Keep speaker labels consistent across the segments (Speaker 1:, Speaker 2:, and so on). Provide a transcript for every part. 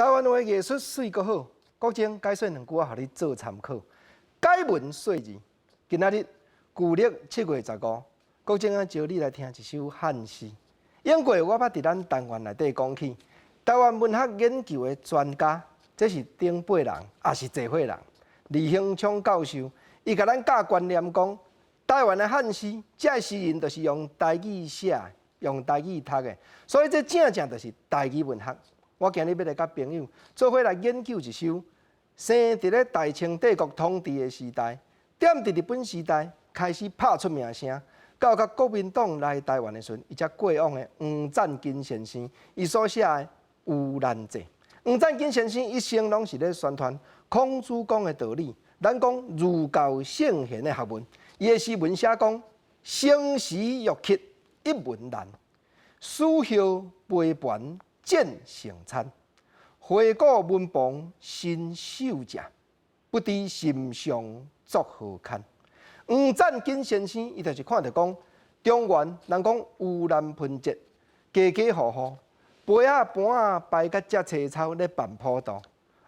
Speaker 1: 台湾话艺术水阁好，国情解说两句仔，互你做参考。解文说字，今仔日旧历7月15，国情啊招你来听一首汉诗。演过我捌伫咱单元内底讲起，台湾文学研究的专家，这是顶辈人，也是济岁人。李兴昌教授，伊甲咱教观念讲，台湾的汉诗，这个诗人就是用台语写的，用台语读的，所以这正就是台语文学。我今日要来甲朋友做伙来研究一首生伫咧大清帝国统治的时代，踮伫日本时代开始拍出名声，到甲国民党来台湾的时阵，伊才过往的黄占金先生伊所写的《盂兰节》。黄占金先生一生拢是咧宣传孔子讲的道理，咱讲儒教圣贤的学问。伊的诗文写讲：生时欲乞一文难，死后陪伴见成餐。花果文房新手者，不知心上作何堪。黄占金先生伊就是看着讲，中原人讲盂兰盆节，家家户户杯啊盘啊摆甲遮青草咧办普渡。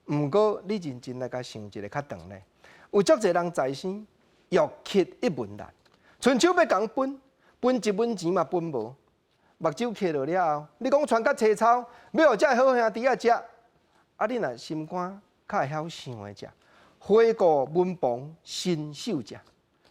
Speaker 1: 毋过你认真来甲想一个较长咧，有足侪人在生欲乞一文难，伸手要共分一文钱嘛分无。目睭磕落了后，你讲传甲青草，要互遮好兄弟仔食，啊你若心肝较会晓想的食，花果文房新手食。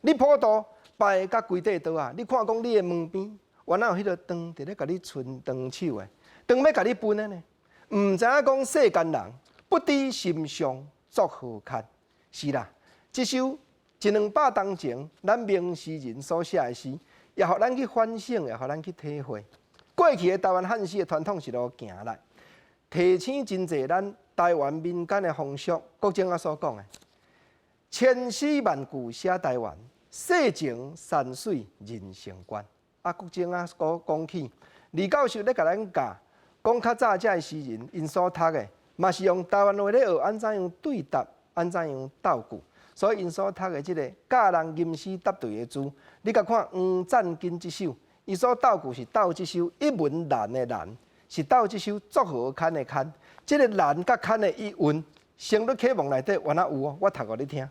Speaker 1: 你普渡摆甲规块刀啊，你看讲你的门边，原来有迄个长伫咧甲你伸长手的，长要甲你分的呢？毋知影讲世间人不知心上作何堪？是啦，这首100-200当前咱名诗人所写的诗，也互咱去反省，也互咱去体会。过去的台湾汉诗的传统是落行来，提醒真侪咱台湾民间的风俗。国情啊所讲的，千诗万句写台湾，世情山水人生观。啊，国情啊讲起，李教授咧甲咱教，讲较早遮的诗人因所读的，嘛是用台湾话咧学安怎样对答，安怎样斗句。所以因所读的即个教人吟诗答对的字，你甲看黄占金这首。伊所斗句是斗这首一文难的难，是斗这首作何堪的堪。这个难甲堪的译韵，成律启蒙内底原来有哦，我读互你听。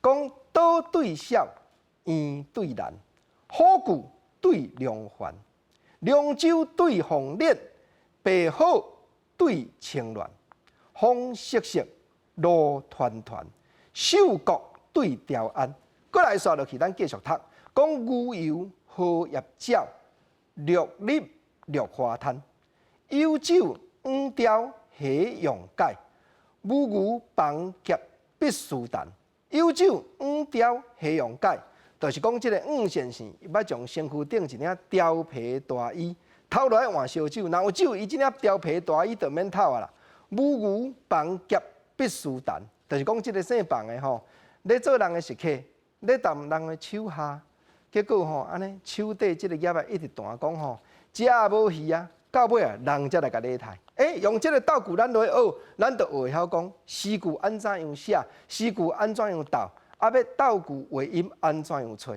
Speaker 1: 讲刀对笑，圆对难，好句对良环，凉州对红烈，白好对青鸾，风瑟瑟，路团团，秀国对雕鞍。过来刷落去，咱继续读。讲牛油荷叶鸟，绿立绿花滩。有酒黄雕虾用解，母牛房夹必须淡。有酒黄雕虾用解，就是讲这个黄先生，伊捌将身躯顶一领貂皮大衣，偷落来换烧酒。若有酒，伊这领貂皮大衣就免偷啊啦。母牛房夹必须淡，就是讲这个姓房的吼，咧做人的食客，咧踮人的手下。结果吼，安尼手底即个叶啊，一直弹讲吼，食也无鱼啊，到尾啊，人才来甲你刣。用即个斗句咱来学，咱就学会晓讲诗句安怎样写，诗句安怎样斗，啊要斗句话音安怎样找。